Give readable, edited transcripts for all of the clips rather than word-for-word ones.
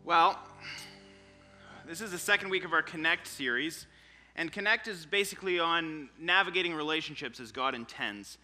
Well, this is the second week of our Connect series, and Connect is basically on navigating relationships as God intends.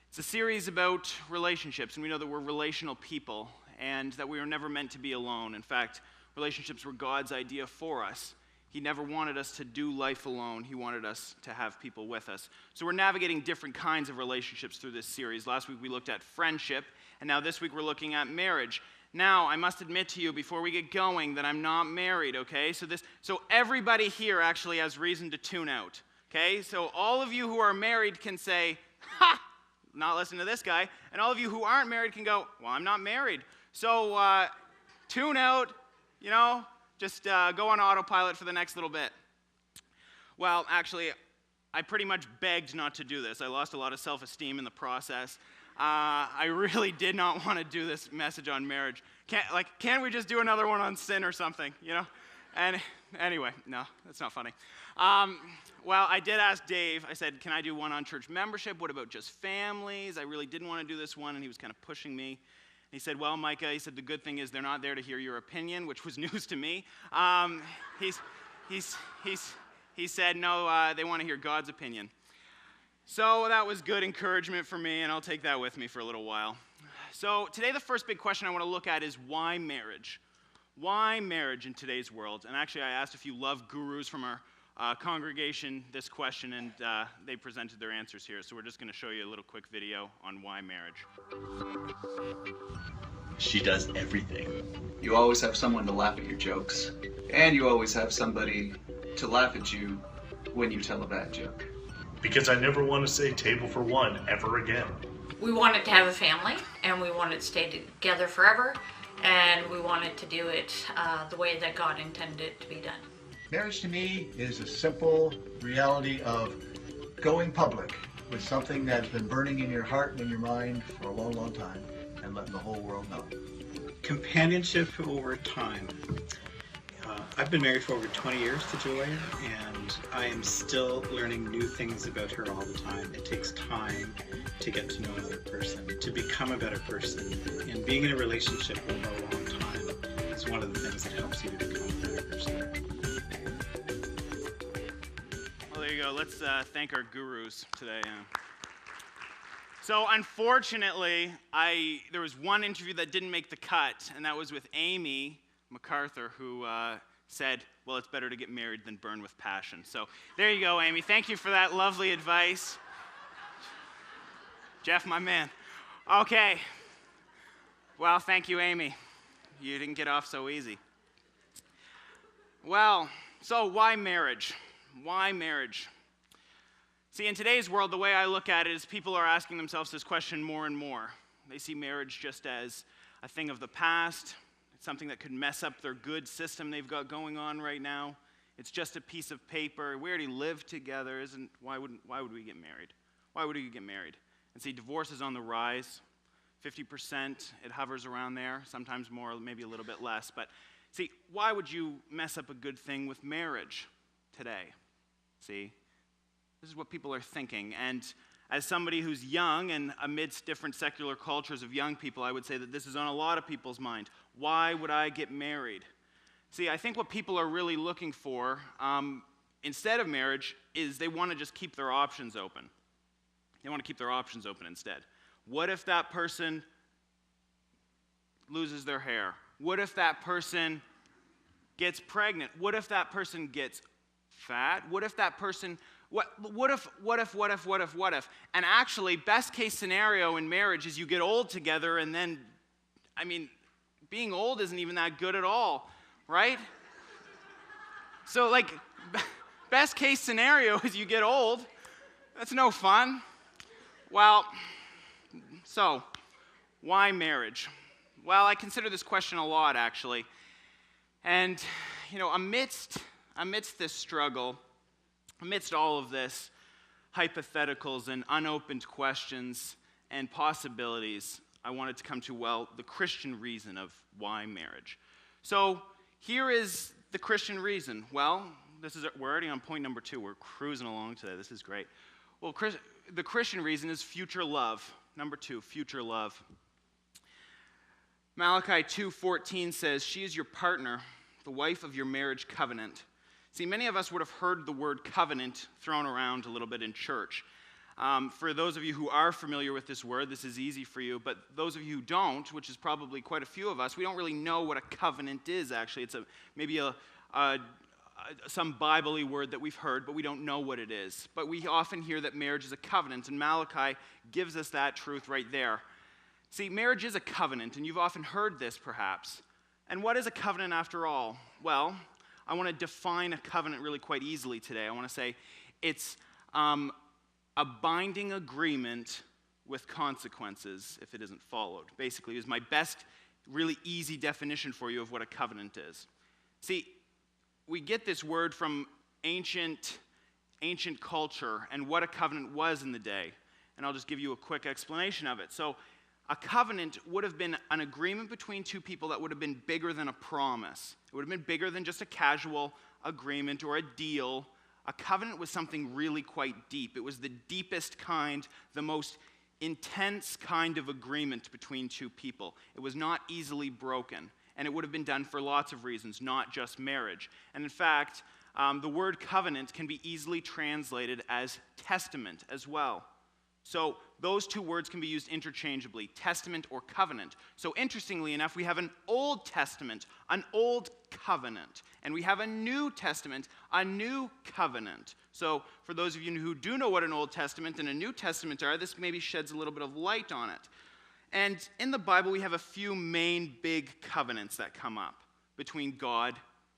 It's a series about relationships, and we know that we're relational people, and that we were never meant to be alone. In fact, relationships were God's idea for us. He never wanted us to do life alone. He wanted us to have people with us. So we're navigating different kinds of relationships through this series. Last week we looked at friendship, and now this week we're looking at marriage. Now, I must admit to you before we get going that I'm not married, okay? So everybody here actually has reason to tune out, okay? So all of you who are married can say, ha, not listen to this guy. And all of you who aren't married can go, well, I'm not married. So tune out, just go on autopilot for the next little bit. Well, actually, I pretty much begged not to do this. I lost a lot of self-esteem in the process. I really did not want to do this message on marriage. Can't we just do another one on sin or something, And anyway, no, that's not funny. Well, I did ask Dave. I said, can I do one on church membership? What about just families? I really didn't want to do this one, and he was kind of pushing me. He said, well, Micah, he said, the good thing is they're not there to hear your opinion, which was news to me. He said, no, they want to hear God's opinion. So that was good encouragement for me, and I'll take that with me for a little while. So today the first big question I want to look at is why marriage? Why marriage in today's world? And actually I asked a few love gurus from our congregation this question, and they presented their answers here. So we're just going to show you a little quick video on why marriage. She does everything. You always have someone to laugh at your jokes, and you always have somebody to laugh at you when you tell a bad joke. Because I never want to say table for one ever again. We wanted to have a family, and we wanted to stay together forever, and we wanted to do it the way that God intended it to be done. Marriage to me is a simple reality of going public with something that's been burning in your heart and in your mind for a long, long time, and letting the whole world know. Companionship over time. I've been married for over 20 years to Joy, and I am still learning new things about her all the time. It takes time to get to know another person, to become a better person, and being in a relationship over a long time is one of the things that helps you to become a better person. Well, there you go. Let's thank our gurus today. So unfortunately, there was one interview that didn't make the cut, and that was with Amy MacArthur, who said, well, it's better to get married than burn with passion. So there you go, Amy. Thank you for that lovely advice. Jeff, my man. Okay. Well, thank you, Amy. You didn't get off so easy. Well, so why marriage? Why marriage? See, in today's world, the way I look at it is people are asking themselves this question more and more. They see marriage just as a thing of the past. It's something that could mess up their good system they've got going on right now. It's just a piece of paper. We already live together. Why would we get married? Why would we get married? And see, divorce is on the rise. 50%, it hovers around there, sometimes more, maybe a little bit less. But see, why would you mess up a good thing with marriage today? See, this is what people are thinking. And as somebody who's young and amidst different secular cultures of young people, I would say that this is on a lot of people's mind. Why would I get married? See, I think what people are really looking for instead of marriage is they want to just keep their options open. They want to keep their options open instead. What if that person loses their hair? What if that person gets pregnant? What if that person gets fat? What if that person... What if? And actually, best case scenario in marriage is you get old together and then, being old isn't even that good at all, right? So best case scenario is you get old. That's no fun. Well, so why marriage? Well, I consider this question a lot, actually. And, amidst this struggle, amidst all of this, hypotheticals and unopened questions and possibilities, I wanted to come to, the Christian reason of why marriage. So here is the Christian reason. Well, we're already on point number 2. We're cruising along today. This is great. Well, the Christian reason is future love. Number 2, future love. Malachi 2:14 says, "She is your partner, the wife of your marriage covenant." See, many of us would have heard the word covenant thrown around a little bit in church. For those of you who are familiar with this word, this is easy for you, but those of you who don't, which is probably quite a few of us, we don't really know what a covenant is, actually. It's maybe some Bible-y word that we've heard, but we don't know what it is. But we often hear that marriage is a covenant, and Malachi gives us that truth right there. See, marriage is a covenant, and you've often heard this, perhaps. And what is a covenant after all? Well, I want to define a covenant really quite easily today. I want to say it's a binding agreement with consequences if it isn't followed. Basically, is my best, really easy definition for you of what a covenant is. See, we get this word from ancient culture and what a covenant was in the day. And I'll just give you a quick explanation of it. So, a covenant would have been an agreement between two people that would have been bigger than a promise. It would have been bigger than just a casual agreement or a deal. A covenant was something really quite deep. It was the deepest kind, the most intense kind of agreement between two people. It was not easily broken, and it would have been done for lots of reasons, not just marriage. And in fact, the word covenant can be easily translated as testament as well. So those two words can be used interchangeably, testament or covenant. So interestingly enough, we have an Old Testament, an Old Covenant, and we have a New Testament, a New Covenant. So for those of you who do know what an Old Testament and a New Testament are, this maybe sheds a little bit of light on it. And in the Bible, we have a few main big covenants that come up between God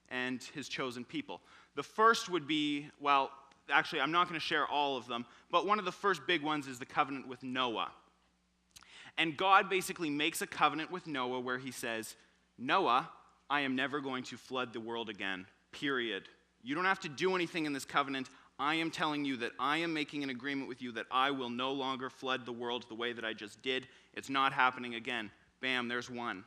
and his chosen people. The first would be, well, actually, I'm not going to share all of them, but one of the first big ones is the covenant with Noah. And God basically makes a covenant with Noah where he says, Noah, I am never going to flood the world again, period. You don't have to do anything in this covenant. I am telling you that I am making an agreement with you that I will no longer flood the world the way that I just did. It's not happening again. Bam, there's one.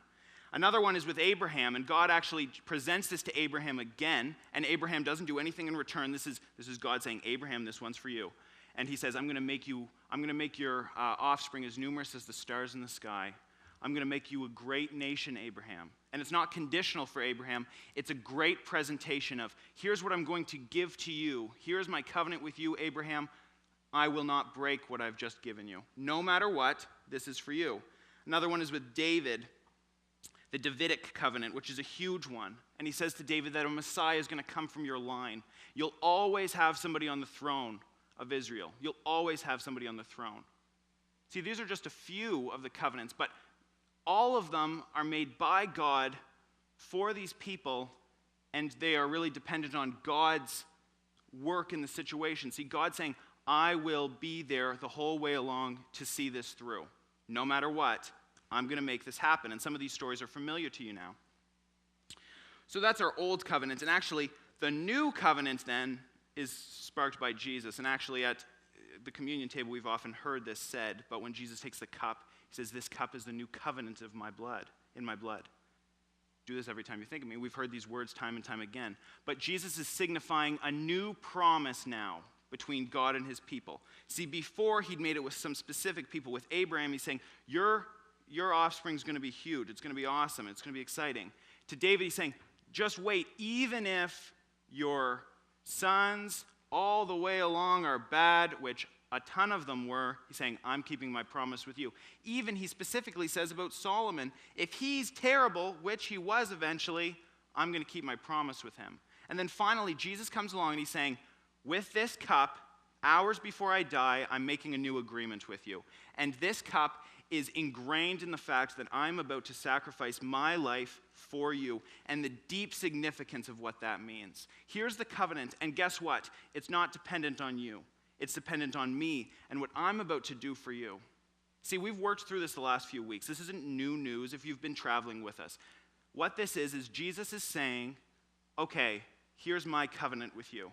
Another one is with Abraham, and God actually presents this to Abraham again, and Abraham doesn't do anything in return. This is God saying, Abraham, this one's for you. And he says, I'm going to make your offspring as numerous as the stars in the sky. I'm going to make you a great nation, Abraham. And it's not conditional for Abraham. It's a great presentation of, here's what I'm going to give to you. Here's my covenant with you, Abraham. I will not break what I've just given you. No matter what, this is for you. Another one is with David, the Davidic covenant, which is a huge one. And he says to David that a Messiah is going to come from your line. You'll always have somebody on the throne of Israel. You'll always have somebody on the throne. See, these are just a few of the covenants, but all of them are made by God for these people, and they are really dependent on God's work in the situation. See, God's saying, I will be there the whole way along to see this through. No matter what, I'm going to make this happen. And some of these stories are familiar to you now. So that's our old covenant. And actually, the new covenant then is sparked by Jesus. And actually, at the communion table, we've often heard this said. But when Jesus takes the cup, he says, this cup is the new covenant of my blood, in my blood. Do this every time you think of me. We've heard these words time and time again. But Jesus is signifying a new promise now between God and his people. See, before he'd made it with some specific people. With Abraham, he's saying, your offspring's going to be huge. It's going to be awesome. It's going to be exciting. To David, he's saying, just wait. Even if your sons all the way along are bad, which a ton of them were, he's saying, I'm keeping my promise with you. Even he specifically says about Solomon, if he's terrible, which he was eventually, I'm going to keep my promise with him. And then finally, Jesus comes along and he's saying, with this cup, hours before I die, I'm making a new agreement with you. And this cup is ingrained in the fact that I'm about to sacrifice my life for you and the deep significance of what that means. Here's the covenant, and guess what? It's not dependent on you. It's dependent on me and what I'm about to do for you. See, we've worked through this the last few weeks. This isn't new news if you've been traveling with us. What this is Jesus is saying, okay, here's my covenant with you.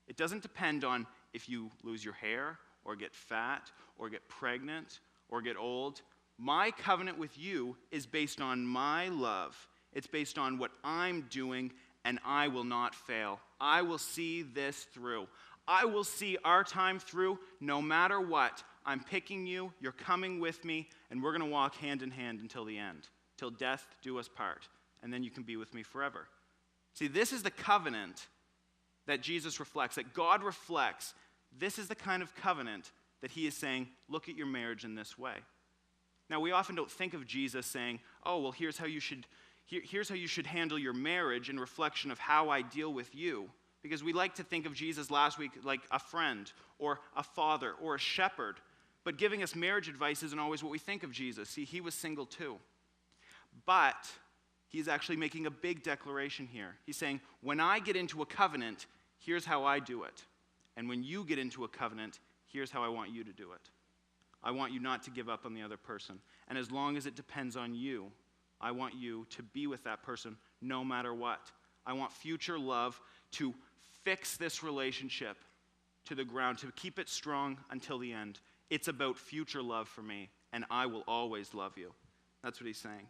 It doesn't depend on if you lose your hair or get fat or get pregnant or get old. My covenant with you is based on my love. It's based on what I'm doing, and I will not fail. I will see this through. I will see our time through no matter what. I'm picking you, you're coming with me, and we're going to walk hand in hand until the end. till death do us part, and then you can be with me forever. See, this is the covenant that Jesus reflects, that God reflects. This is the kind of covenant that he is saying, look at your marriage in this way. Now, we often don't think of Jesus saying, oh, well, here's how you should handle your marriage in reflection of how I deal with you. Because we like to think of Jesus last week like a friend or a father or a shepherd. But giving us marriage advice isn't always what we think of Jesus. See, he was single too. But he's actually making a big declaration here. He's saying, when I get into a covenant, here's how I do it. And when you get into a covenant, here's how I want you to do it. I want you not to give up on the other person. And as long as it depends on you, I want you to be with that person no matter what. I want future love to fix this relationship to the ground, to keep it strong until the end. It's about future love for me, and I will always love you. That's what he's saying.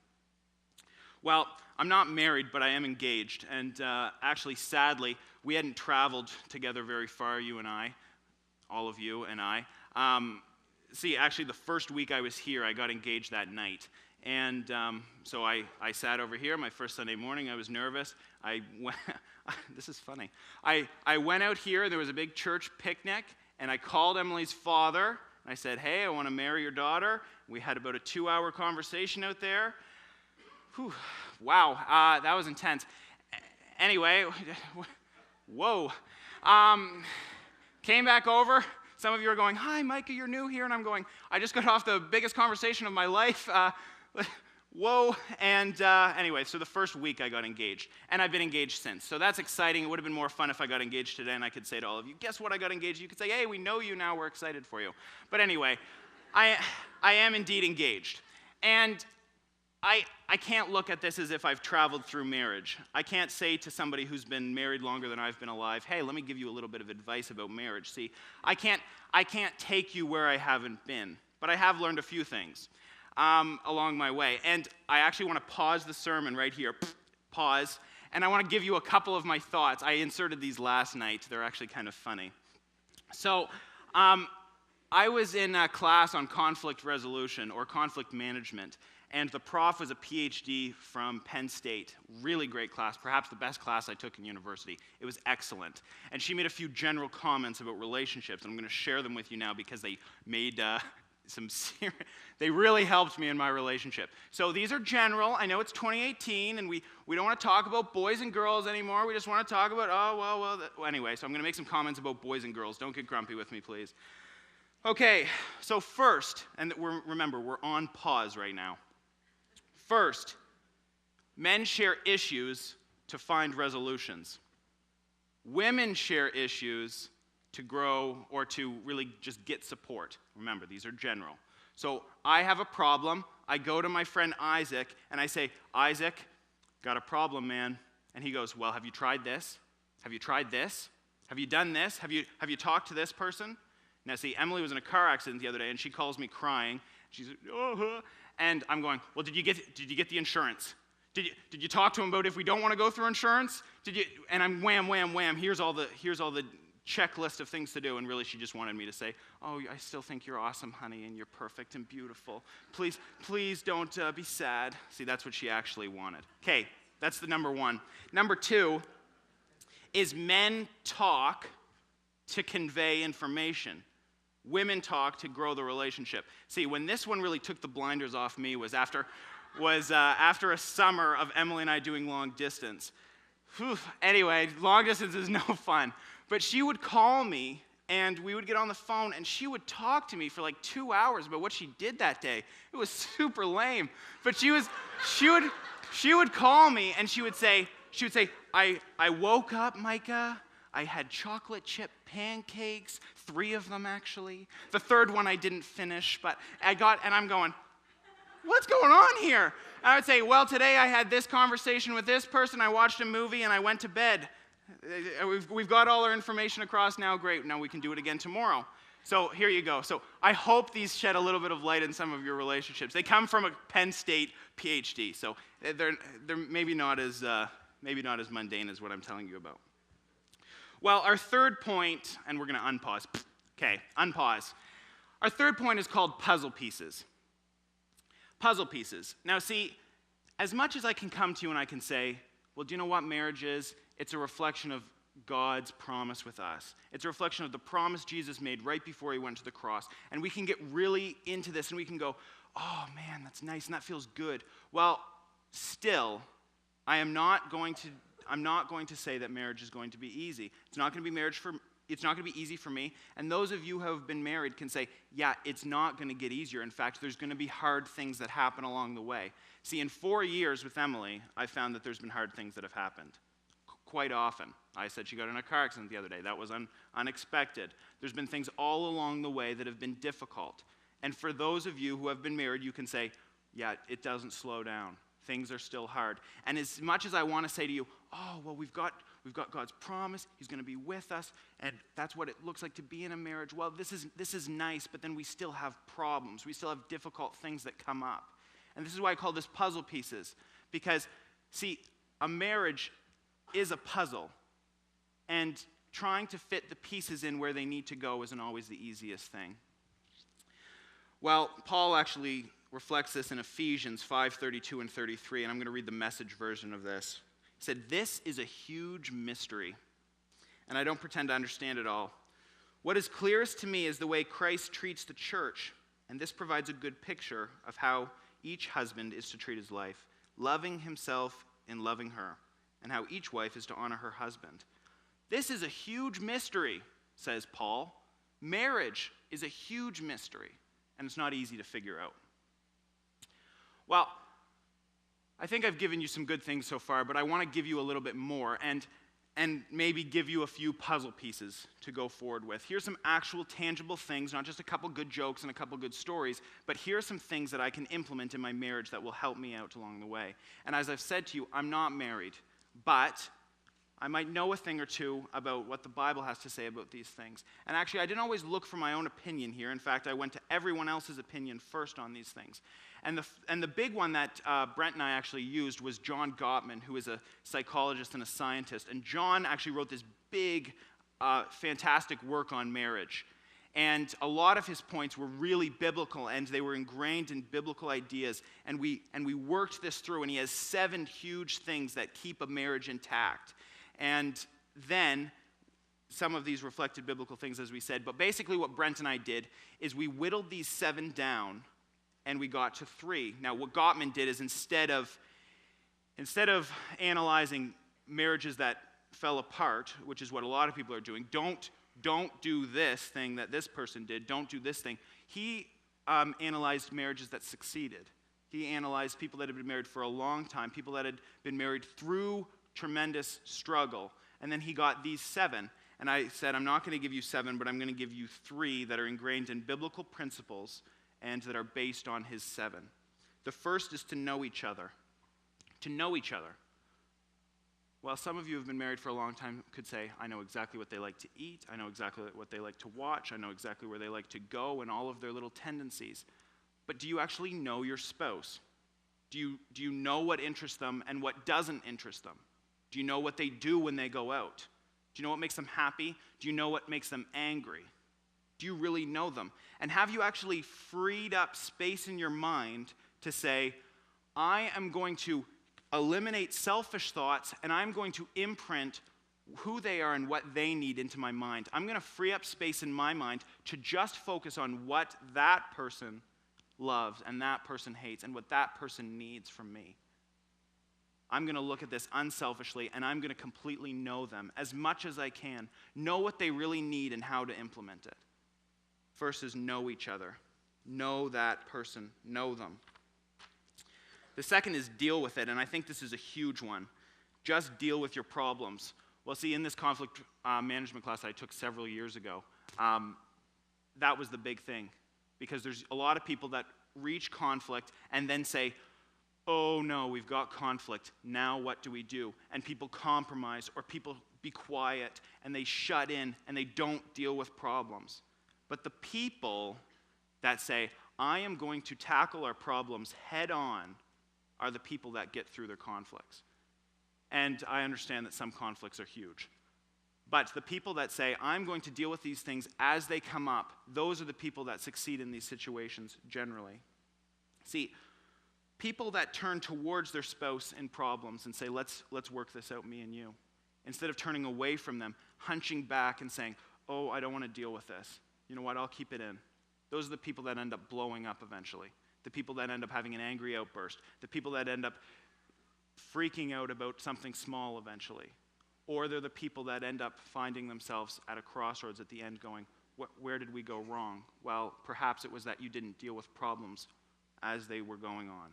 Well, I'm not married, but I am engaged. And actually, sadly, we hadn't traveled together very far, you and I, all of you and I. Actually, the first week I was here, I got engaged that night. And so I sat over here, my first Sunday morning. I was nervous. This is funny. I went out here. There was a big church picnic, and I called Emily's father. And I said, hey, I want to marry your daughter. We had about a 2-hour conversation out there. Whew, wow, that was intense. Anyway, whoa. Came back over. Some of you are going, hi, Micah, you're new here. And I'm going, I just got off the biggest conversation of my life. Whoa. And anyway, so the first week I got engaged. And I've been engaged since. So that's exciting. It would have been more fun if I got engaged today and I could say to all of you, guess what, I got engaged. You could say, hey, we know you now. We're excited for you. But anyway, I am indeed engaged. And I can't look at this as if I've traveled through marriage. I can't say to somebody who's been married longer than I've been alive, hey, let me give you a little bit of advice about marriage. See, I can't take you where I haven't been, but I have learned a few things along my way. And I actually want to pause the sermon right here, pause, and I want to give you a couple of my thoughts. I inserted these last night. They're actually kind of funny. So I was in a class on conflict resolution or conflict management. And the prof was a PhD from Penn State. Really great class, perhaps the best class I took in university. It was excellent. And she made a few general comments about relationships, and I'm going to share them with you now because they made they really helped me in my relationship. So these are general. I know it's 2018, and we don't want to talk about boys and girls anymore. We just want to talk about, anyway, so I'm going to make some comments about boys and girls. Don't get grumpy with me, please. Okay, so first, and remember, we're on pause right now. First, men share issues to find resolutions. Women share issues to grow or to really just get support. Remember, these are general. So I have a problem. I go to my friend Isaac, and I say, Isaac, got a problem, man. And he goes, well, have you tried this? Have you tried this? Have you done this? Have you talked to this person? Now, see, Emily was in a car accident the other day, and she calls me crying. She's like, oh, and I'm going, well, did you get the insurance? Did you talk to him about if we don't want to go through insurance? And I'm wham, wham, wham. Here's all the checklist of things to do. And really, she just wanted me to say, oh, I still think you're awesome, honey, and you're perfect and beautiful. Please don't be sad. See, that's what she actually wanted. Okay, that's the number one. Number two is men talk to convey information. Women talk to grow the relationship. See, when this one really took the blinders off me was after a summer of Emily and I doing long distance. Whew. Anyway, long distance is no fun. But she would call me, and we would get on the phone, and she would talk to me for like 2 hours about what she did that day. It was super lame. But she would call me, and she would say, I woke up, Micah. I had chocolate chip pancakes, 3 of them actually. The third one I didn't finish, but and I'm going, what's going on here? And I would say, well, today I had this conversation with this person, I watched a movie, and I went to bed. We've got all our information across now, great, now we can do it again tomorrow. So here you go. So I hope these shed a little bit of light in some of your relationships. They come from a Penn State PhD, so they're maybe not as mundane as what I'm telling you about. Well, our third point, and we're going to unpause. Okay, unpause. Our third point is called puzzle pieces. Puzzle pieces. Now, see, as much as I can come to you and I can say, well, do you know what marriage is? It's a reflection of God's promise with us. It's a reflection of the promise Jesus made right before he went to the cross. And we can get really into this and we can go, oh man, that's nice and that feels good. Well, still, I'm not going to say that marriage is going to be easy. It's not going to be easy for me. And those of you who have been married can say, yeah, it's not going to get easier. In fact, there's going to be hard things that happen along the way. See, in 4 years with Emily, I found that there's been hard things that have happened quite often. I said she got in a car accident the other day. That was unexpected. There's been things all along the way that have been difficult. And for those of you who have been married, you can say, yeah, it doesn't slow down. Things are still hard. And as much as I want to say to you, oh, well, we've got God's promise. He's going to be with us. And that's what it looks like to be in a marriage. Well, this is nice, but then we still have problems. We still have difficult things that come up. And this is why I call this puzzle pieces. Because, see, a marriage is a puzzle. And trying to fit the pieces in where they need to go isn't always the easiest thing. Well, Paul actually reflects this in Ephesians 5:32 and 33, and I'm going to read the Message version of this. He said, "This is a huge mystery, and I don't pretend to understand it all. What is clearest to me is the way Christ treats the church, and this provides a good picture of how each husband is to treat his wife, loving himself and loving her, and how each wife is to honor her husband. This is a huge mystery," says Paul. Marriage is a huge mystery, and it's not easy to figure out. Well, I think I've given you some good things so far, but I want to give you a little bit more and maybe give you a few puzzle pieces to go forward with. Here's some actual tangible things, not just a couple good jokes and a couple good stories, but here are some things that I can implement in my marriage that will help me out along the way. And as I've said to you, I'm not married, but I might know a thing or two about what the Bible has to say about these things. And actually, I didn't always look for my own opinion here. In fact, I went to everyone else's opinion first on these things. And the big one that Brent and I actually used was John Gottman, who is a psychologist and a scientist. And John actually wrote this big, fantastic work on marriage. And a lot of his points were really biblical, and they were ingrained in biblical ideas. And we worked this through, and he has 7 huge things that keep a marriage intact. And then some of these reflected biblical things, as we said. But basically what Brent and I did is we whittled these 7 down, and we got to 3. Now, what Gottman did is instead of analyzing marriages that fell apart, which is what a lot of people are doing, don't do this thing that this person did, don't do this thing. He analyzed marriages that succeeded. He analyzed people that had been married for a long time, people that had been married through tremendous struggle. And then he got these 7. And I said, I'm not going to give you 7, but I'm going to give you 3 that are ingrained in biblical principles and that are based on his 7. The first is to know each other. To know each other. Well, some of you who have been married for a long time could say, I know exactly what they like to eat, I know exactly what they like to watch, I know exactly where they like to go and all of their little tendencies. But do you actually know your spouse? Do you know what interests them and what doesn't interest them? Do you know what they do when they go out? Do you know what makes them happy? Do you know what makes them angry? Do you really know them? And have you actually freed up space in your mind to say, I am going to eliminate selfish thoughts and I'm going to imprint who they are and what they need into my mind. I'm going to free up space in my mind to just focus on what that person loves and that person hates and what that person needs from me. I'm going to look at this unselfishly, and I'm going to completely know them as much as I can. Know what they really need and how to implement it. First is know each other. Know that person. Know them. The second is deal with it, and I think this is a huge one. Just deal with your problems. Well, see, in this conflict management class I took several years ago, that was the big thing. Because there's a lot of people that reach conflict and then say, oh no, we've got conflict, now what do we do? And people compromise, or people be quiet, and they shut in, and they don't deal with problems. But the people that say, I am going to tackle our problems head on, are the people that get through their conflicts. And I understand that some conflicts are huge. But the people that say, I'm going to deal with these things as they come up, those are the people that succeed in these situations generally. See, People that turn towards their spouse in problems and say, let's work this out, me and you. Instead of turning away from them, hunching back and saying, oh, I don't want to deal with this. You know what, I'll keep it in. Those are the people that end up blowing up eventually. The people that end up having an angry outburst. The people that end up freaking out about something small eventually. Or they're the people that end up finding themselves at a crossroads at the end going, where did we go wrong? Well, perhaps it was that you didn't deal with problems as they were going on.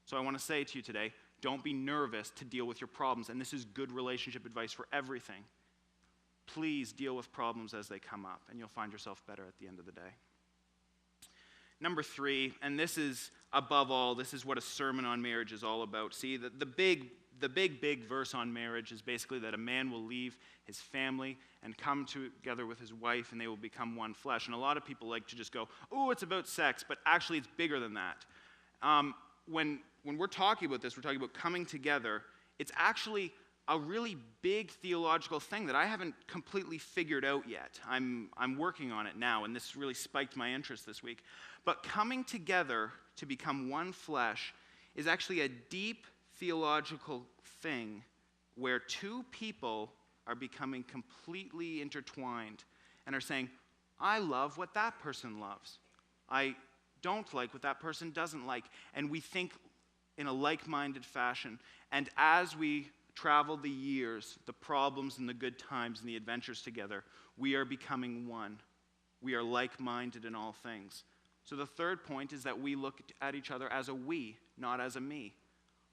So I want to say to you today, don't be nervous to deal with your problems. And this is good relationship advice for everything. Please deal with problems as they come up, and you'll find yourself better at the end of the day. Number 3, and this is above all, this is what a sermon on marriage is all about. See, the big verse on marriage is basically that a man will leave his family and come together with his wife, and they will become one flesh. And a lot of people like to just go, oh, it's about sex, but actually it's bigger than that. When we're talking about this, we're talking about coming together, it's actually a really big theological thing that I haven't completely figured out yet. I'm working on it now, and this really spiked my interest this week. But coming together to become one flesh is actually a deep theological thing where two people are becoming completely intertwined and are saying, I love what that person loves. I don't like what that person doesn't like. And we think in a like-minded fashion. And as we travel the years, the problems and the good times and the adventures together, we are becoming one. We are like-minded in all things. So the third point is that we look at each other as a we, not as a me.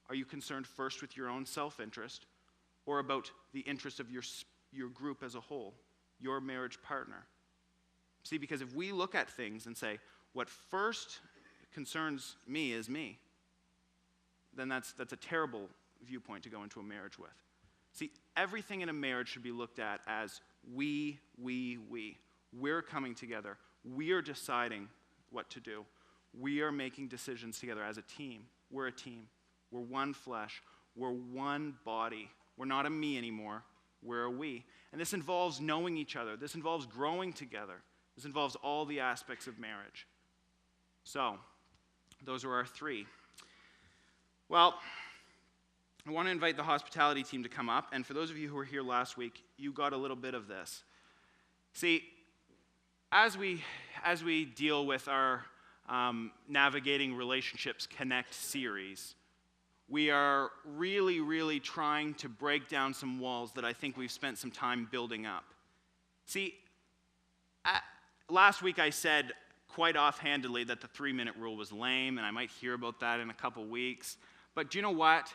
Are you concerned first with your own self-interest or about the interest of your group as a whole, your marriage partner? See, because if we look at things and say, what first concerns me is me, then that's a terrible viewpoint to go into a marriage with. See, everything in a marriage should be looked at as we. We're coming together. We are deciding what to do. We are making decisions together as a team. We're a team. We're one flesh. We're one body. We're not a me anymore. We're a we. And this involves knowing each other. This involves growing together. This involves all the aspects of marriage. So, those are our 3. Well, I want to invite the hospitality team to come up. And for those of you who were here last week, you got a little bit of this. See, as we deal with our Navigating Relationships Connect series, we are really trying to break down some walls that I think we've spent some time building up. See, last week I said quite offhandedly that the 3-minute rule was lame, and I might hear about that in a couple weeks. But do you know what?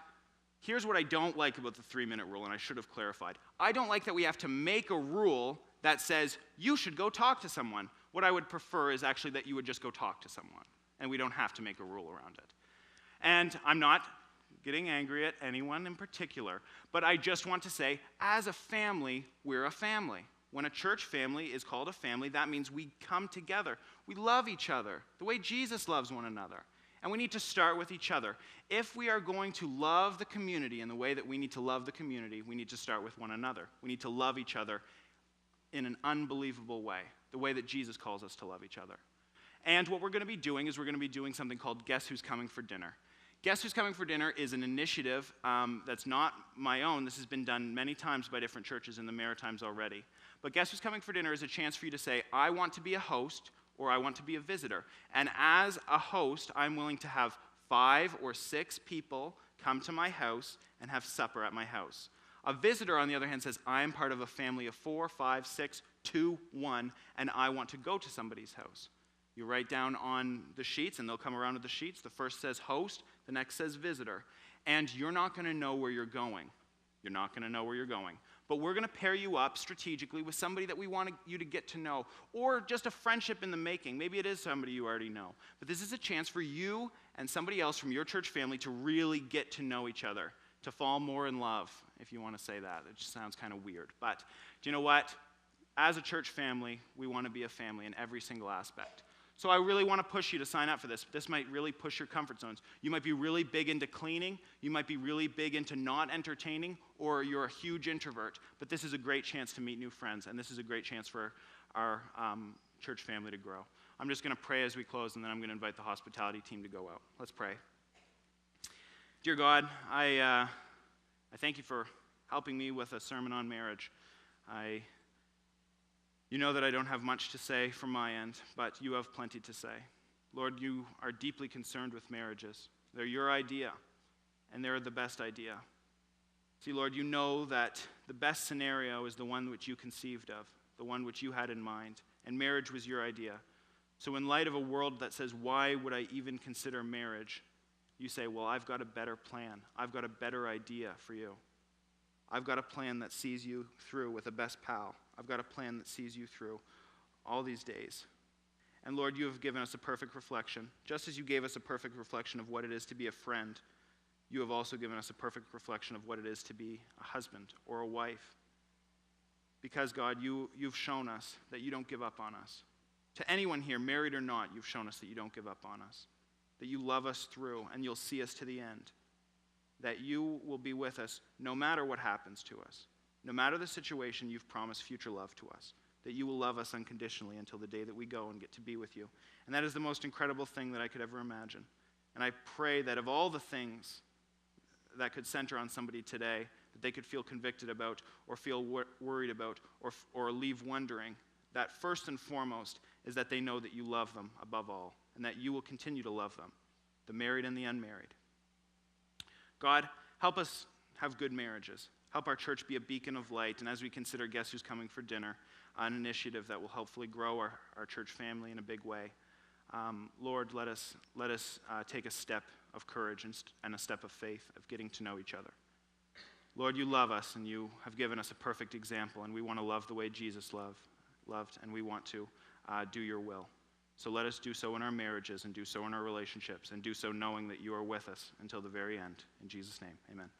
Here's what I don't like about the 3-minute rule, and I should have clarified. I don't like that we have to make a rule that says you should go talk to someone. What I would prefer is actually that you would just go talk to someone, and we don't have to make a rule around it. And I'm not getting angry at anyone in particular, but I just want to say, as a family, we're a family. When a church family is called a family, that means we come together. We love each other the way Jesus loves one another. And we need to start with each other. If we are going to love the community in the way that we need to love the community, we need to start with one another. We need to love each other in an unbelievable way, the way that Jesus calls us to love each other. And what we're going to be doing is we're going to be doing something called Guess Who's Coming for Dinner. Guess Who's Coming for Dinner is an initiative that's not my own. This has been done many times by different churches in the Maritimes already. But Guess Who's Coming for Dinner is a chance for you to say, I want to be a host or I want to be a visitor. And as a host, I'm willing to have 5 or 6 people come to my house and have supper at my house. A visitor, on the other hand, says, I am part of a family of 4, 5, 6, 2, 1, and I want to go to somebody's house. You write down on the sheets, and they'll come around with the sheets. The first says host, the next says visitor. And you're not going to know where you're going. You're not going to know where you're going. But we're going to pair you up strategically with somebody that we want you to get to know, or just a friendship in the making. Maybe it is somebody you already know. But this is a chance for you and somebody else from your church family to really get to know each other, to fall more in love, if you want to say that. It just sounds kind of weird. But do you know what? As a church family, we want to be a family in every single aspect. So I really want to push you to sign up for this. This might really push your comfort zones. You might be really big into cleaning. You might be really big into not entertaining, or you're a huge introvert. But this is a great chance to meet new friends, and this is a great chance for our church family to grow. I'm just going to pray as we close, and then I'm going to invite the hospitality team to go out. Let's pray. Dear God, I thank you for helping me with a sermon on marriage. You know that I don't have much to say from my end, but you have plenty to say. Lord, you are deeply concerned with marriages. They're your idea, and they're the best idea. See, Lord, you know that the best scenario is the one which you conceived of, the one which you had in mind, and marriage was your idea. So in light of a world that says, why would I even consider marriage? You say, well, I've got a better plan. I've got a better idea for you. I've got a plan that sees you through with a best pal. I've got a plan that sees you through all these days. And Lord, you have given us a perfect reflection. Just as you gave us a perfect reflection of what it is to be a friend, you have also given us a perfect reflection of what it is to be a husband or a wife. Because, God, you've shown us that you don't give up on us. To anyone here, married or not, you've shown us that you don't give up on us. That you love us through and you'll see us to the end. That you will be with us no matter what happens to us. No matter the situation, you've promised future love to us. That you will love us unconditionally until the day that we go and get to be with you. And that is the most incredible thing that I could ever imagine. And I pray that of all the things that could center on somebody today, that they could feel convicted about or feel worried about or leave wondering, that first and foremost is that they know that you love them above all and that you will continue to love them, the married and the unmarried. God, help us have good marriages. Help our church be a beacon of light, and as we consider Guess Who's Coming for Dinner, an initiative that will hopefully grow our church family in a big way. Lord, let us take a step of courage and a step of faith of getting to know each other. Lord, you love us, and you have given us a perfect example, and we want to love the way Jesus loved, and we want to do your will. So let us do so in our marriages and do so in our relationships and do so knowing that you are with us until the very end. In Jesus' name, amen.